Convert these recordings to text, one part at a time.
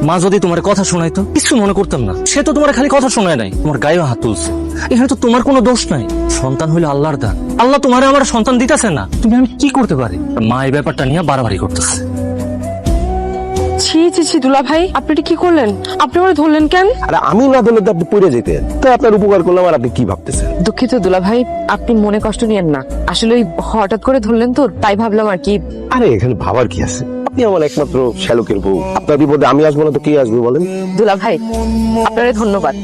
মা যদি তোমার কথা শোনাইতো কিছু মনে করতাম না। সে তো তোমার খালি কথা শোনায় নাই, তোমার গায়ে হাত তুলছে। এখানে তো তোমার কোনো দোষ নাই। সন্তান হইলে আল্লাহর দান। আল্লাহ তোমার আমার সন্তান দিতেছে না, তুমি আমি কি করতে পারি? মা এই ব্যাপারটা নিয়ে বাড়াবাড়ি করতেছে। ছি ছি ছি দুলা ভাই, আপনি এটা কি করলেন? আপনি আমার ধরলেন কেন? আরে আমি না ধরলে তো আপনি পড়ে যেতেন। তো আপনার উপকার করলাম আর আপনি কি ভাবতেছেন? দুঃখিত দুলা ভাই, আপনি মনে কষ্ট নিয়েন না। আসলে ওই হঠাৎ করে ধরলেন তো, তাই ভাবলাম আর কি। আরে এখানে ভাবার কি আছে? আপনি আমার একমাত্র শ্যালকের বউ। আপনার বিপদে আমি আসবো না তো কে আসবে বলেন? দুলা ভাই, আপনারে ধন্যবাদ।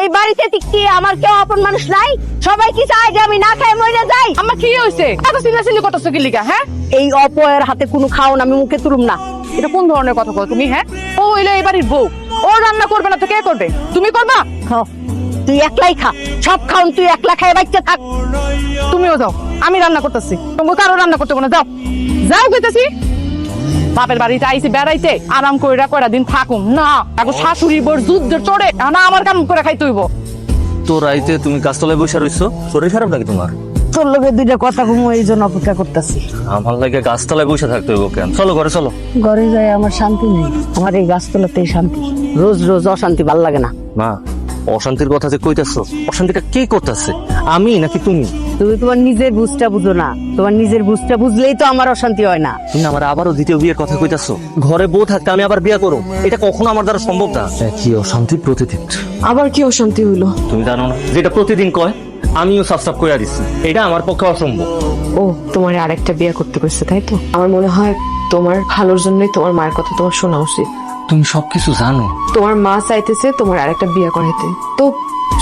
এই বাড়িতে কি আমার কেউ আপন মানুষ নাই? সবাই কি চায় যে আমি না খাই মরে যাই? আমার কি হয়েছে? এত চিল্লাচিল্লি করতেছো কি লিগা? হ্যাঁ, এই অপয়ের হাতে কোনো খাওন আমি মুখে তুলুম না। এটা কোন ধরনের কথা কও তুমি? হ্যাঁ, ও হইলো এই বাড়ির বউ, ও রান্না করবে না তো কে করবে? তুমি করবা? হ, তুই একলাই খা, সব খাওন তুই একলা খাই বাচ্চা থাক। তুমিও যাও, আমি রান্না করতেছি। তোমাকে কারো রান্না করতে না, যাও যাও কইতাছি। বাপের বাড়িতে আইছি বেড়াইতে, আরাম কইরা কয়টা দিন থাকুম না। এখন শাশুড়ি বোর যুদ্ধের চড়ে না আমার কাম করে খাইতে হইব। তো রাইতে তুমি গাছতলায় বসে রইছো, শরীর খারাপ লাগে তোমার? তোর লোকের দুইটা কথা ঘুমো, এই জন্য অপেক্ষা করতেছি। আমার লাগে গাছতলায় বসে থাকতে হইব কেন? চলো ঘরে চলো। ঘরে যায় আমার শান্তি নেই, আমার এই গাছতলাতেই শান্তি। রোজ রোজ অশান্তি ভাল লাগে না। মা, অশান্তির কথা যে কইতাছো, অশান্তিটা কে করতেছে? আমি নাকি তুমি? তুমি তোমার নিজের বুঝটা বুঝো না। তোমার নিজের বুঝটা বুঝলেই তো আমার অশান্তি হয় না। তুমি আমার আবারও দ্বিতীয় বিয়ের কথা কইতাছো? ঘরে বউ থাকতে আমি আবার বিয়ে করব, এটা কখনো আমার দ্বারা সম্ভব না। কি অশান্তি প্রতিদিন। আবার কি অশান্তি হইলো? তুমি জানো না যেটা প্রতিদিন কয় আমিও সাবস্ক্রাইব করে দিচ্ছি, এটা আমার পক্ষে অসম্ভব। ও তোমার আরেকটা বিয়ে করতে কইছে, তাই তো? আমার মনে হয় তোমার ভালোর জন্যই তোমার মায়ের কথা তোমার শোনা উচিত। তুমি সবকিছু জানো। তোমার মা চাইতেছে তোমার আরেকটা বিয়ে করাইতে, তো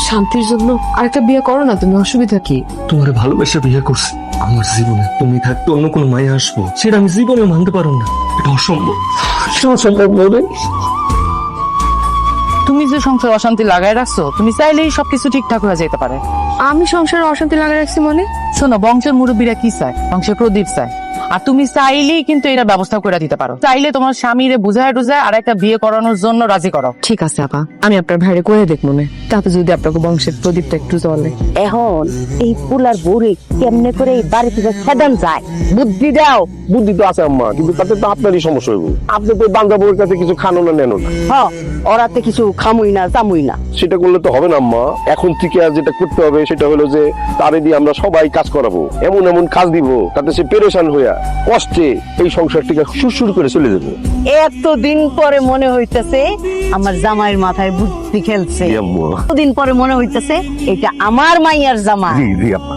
শান্তির জন্য আরেকটা বিয়ে করো না। তুমি অসুবিধা কি? তোমার ভালোবেসে বিয়ে করছি। আমার জীবনে তুমি থাকতে অন্য কোনো মায়ে আসবো, সেটা আমি জীবনে মানতে পারো না। এটা অসম্ভব, অসম্ভব বলে। তুমি যে সংসার অশান্তি লাগাই রাখছো, তুমি চাইলেই সবকিছু ঠিকঠাক হয়ে যেতে পারে। আমি সংসারে অশান্তি লাগাই রাখছি মানে? শোনো, বংশের মুরব্বীরা কি চায়? বংশের প্রদীপ চায়। আর তুমি চাইলেই কিন্তু এটা ব্যবস্থা করে দিতে পারো। চাইলে তোমার স্বামীরে বুঝায় টুঝায় আর একটা বিয়ে করানোর জন্য রাজি করো। ঠিক আছে আপা, আমি আপনার ভাইরে করে দেখবো না, তাতে যদি আপনাকে বংশের প্রদীপটা একটু জ্বলে। এখন এই পুলার বউরে কেমনে করে এই বাড়ি থেকে খেদান যায়, বুদ্ধি দাও। বুদ্ধি তো আছে আম্মা, কিন্তু তাতে তো আপনারই সমস্যা হইব। আপনি তো বান্ধব বউয়ের কাছে কিছু খানো না নেনো না। হ, ওরাতে কিছু খামুই না চামুই না। সেটা করলে তো হবে না আম্মা। এখন থেকে আর যেটা করতে হবে সেটা হলো যে তারে দিয়ে আমরা সবাই কাজ করাবো, এমন এমন কাজ দিব তাতে সে পেরেশান হইয়া কষ্টে এই সংসারটিকে সুরসুর করে চলে যাবে। এতদিন পরে মনে হইতেছে আমার জামাইয়ের মাথায় বুদ্ধি খেলছে। জি আম্মা। এতদিন পরে মনে হইতেছে এটা আমার মাইয়ার জামা। জি জি আম্মা।